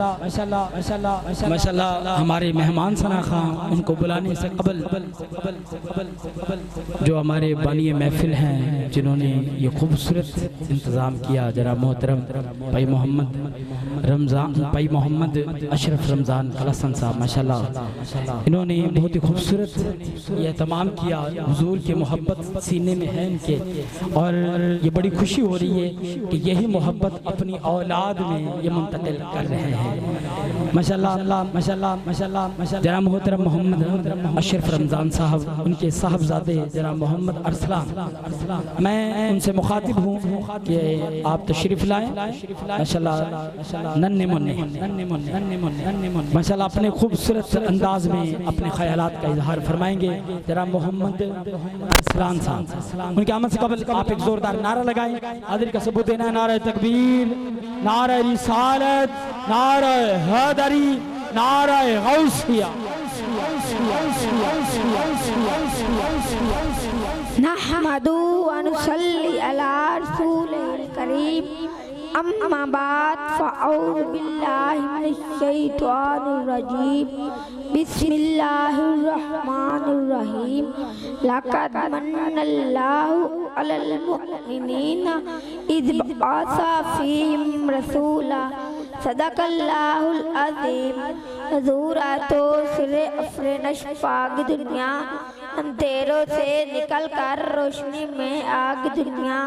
माशाल्लाह हमारे मेहमान सना खां उनको बुलाने से कबल जो हमारे बानी महफिल हैं जिन्होंने ये खूबसूरत इंतज़ाम किया, जरा मोहतरम भाई मोहम्मद अशरफ रमज़ान कलसन साहब माशाल्लाह इन्होंने बहुत ही खूबसूरत ये तमाम किया। हुजूर की मोहब्बत सीने में है इनके, और ये बड़ी खुशी हो रही है कि यही मोहब्बत अपनी औलाद में ये मुंतकिल कर रहे हैं माशाल्लाह माशाल्लाह माशाल्लाह माशाल्लाह। जरा मोहतरम मोहम्मद अशरफ रमज़ान साहब उनके साहबजादे जरा मोहम्मद अरसलान, मैं उनसे मुखातिब हूँ कि आप तशरीफ़ लाएँ माशाल्लाह। नन्हे मुन्ने माशाल्लाह अपने खूबसूरत अंदाज में अपने ख्यालात का इजहार फरमाएंगे। जरा मोहम्मद अरसलान साहब उनके आमद से कबल आप एक जोरदार नारा लगाएं, आदिल का सबूत देना है। नारा तकबीर, नारा रिसालत, नारा हैदरी, नारा गौसिया। नहमदु व नुसल्ली अला रसूलिल करीम, अम्मा बाद फ़अऊज़ु बिल्लाहि मिनश शैतानिर रजीम, बिस्मिल्लाहिर रहमानिर रहीम। लक़द मन्नल्लाहु अलल मुअमिनीना इज़ बअसा फ़ीहिम रसूला, सदक़ल्लाहुल अज़ीम। हुज़ूर तो सिरे अफ़रे नशपाग दुनिया, अंधेरों से निकल कर रोशनी में आग दुनिया।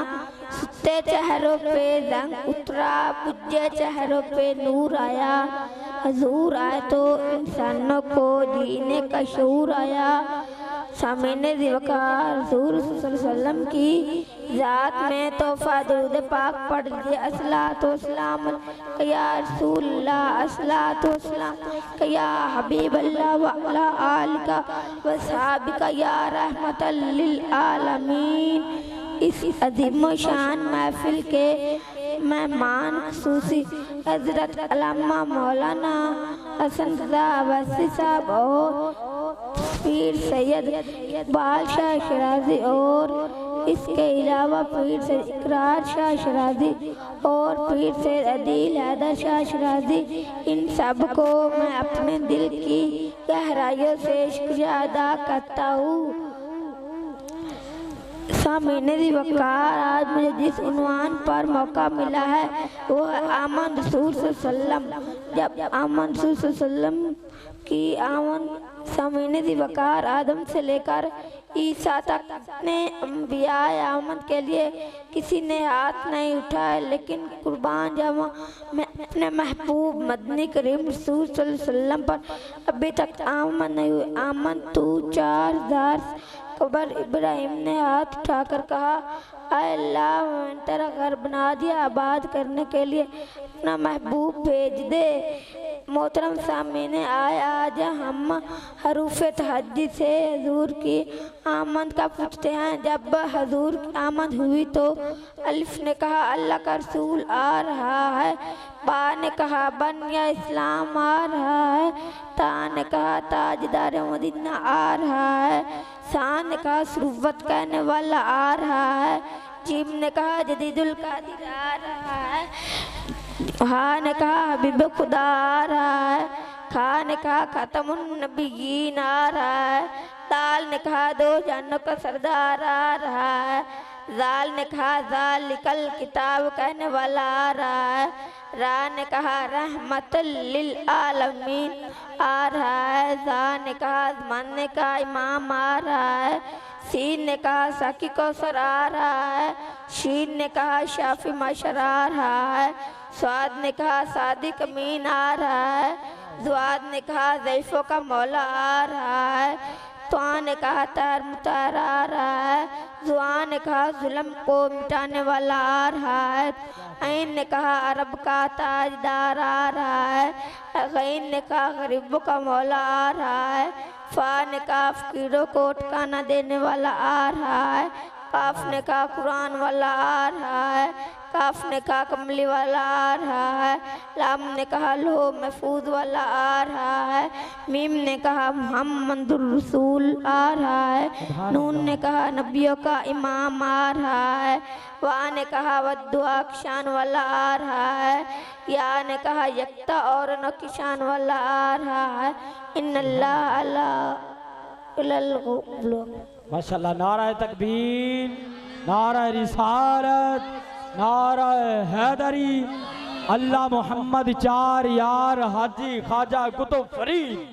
सुते चेहरों पे रंग उतरा, बुझे चेहरों पे नूर आया। हुज़ूर आए तो इंसानों को जीने का शऊर आया। सामने ज़िवकार हुज़ूर सल्लल्लाहु अलैहि वसल्लम की ज़ात में तोहफ़ा दुरूद पाक पढ़ दिया। अस्सलातु वस्सलाम या रसूलल्लाह, अस्सलातु वस्सलाम या हबीबल्लाह व अला आलिका व सहाबिका या रहमतल लिल आलमीन। इस अज़ीम शान महफिल के मेहमान खुसूसी हज़रत अल्लामा मौलाना हसन रज़ा अब्बासी साहब और पीर सैयद इकबाल शाह शराजी और इसके अलावा पीर सैयद इकरार शाह शराजी और पीर सैयद अदील हैदर शाह शराजी, इन सब को मैं अपने दिल की गहराइयों से शुक्रिया अदा करता हूँ। सामने वकार आज मुझे जिस उन्वान पर मौका मिला है वो है आमद रसूल सल्लल्लाहु अलैहि वसल्लम। जब आमद रसूल सल्लल्लाहु अलैहि वसल्लम की आमद सामने वकार आदम से लेकर ईसा तक ने अंबिया आमद के लिए किसी ने हाथ नहीं उठाया, लेकिन कुर्बान जावा मैं अपने महबूब मदनी करीम रसूल सल्लल्लाहु अलैहि वसल्लम पर अभी तक आमद नहीं हुई। आमद तू 4000 कबर इब्राहिम ने हाथ उठाकर कहा, आए अल्लाह मैंने तेरा घर बना दिया, आबाद करने के लिए अपना महबूब भेज दे। मोहतरम सामने आया, आज हम हरूफ तहज्जुद से हुजूर की आमद का पूछते हैं। जब हुजूर की आमद हुई तो अलिफ ने कहा अल्लाह का रसूल आ रहा है, बा ने कहा बन या इस्लाम आ रहा है, ता ने कहा ताजदार मदीना आ रहा है, सा ने कहा सुरुवत कहने वाला आ रहा है, जीम ने कहा जदीदुल कादिर आ रहा है, हा ने कहा हबीब खुदा आ रहा है, खा ने कहा खतमुन नबीयीन आ रहा है, दाल ने कहा दो जानों का सरदार आ रहा है, जाल ने कहा जालिकल किताब कहने वाला आ रहा है, रा ने कहा रहमतुल लिल आलमीन आ रहा है, जा ने कहा मानने का इमाम आ रहा है, सीन ने कहा साकी कौसर आ रहा है, शीन ने कहा शाफी मशर आ रहा है, स्वाद ने कहा सादिक अमीन आ रहा है, जुआद ने कहा ज़ैफ़ों का मौला आ रहा है, तुआ ने कहा तार मुतार आ रहा है, जुआ ने कहा जुल्म को मिटाने वाला आ रहा है, ऐन ने कहा अरब का ताजदार आ रहा है, गैन ने कहा गरीबों का मौला आ रहा है, फा ने कहा फकीरों को ठिकाना देने वाला आ रहा है, काफ ने कहा कुरान वाला आ रहा है, काफ ने कहा कमली वाला आ रहा है, लाम ने कहा लो महफूज वाला आ रहा है, मीम ने कहा मुहम्मदुर रसूल आ रहा है, नून ने कहा नबियों का इमाम आ रहा है, वा ने कहा वद्दुआ की शान वाला आ रहा है, या ने कहा यक्ता और न की शान वाला आ रहा है। इन्नल्लाह अला माशाल्लाह। नारा तकबीर, नारा रिसालत, नारा हैदरी, अल्लाह मोहम्मद चार यार हाजी ख्वाजा कुतुब फरीद।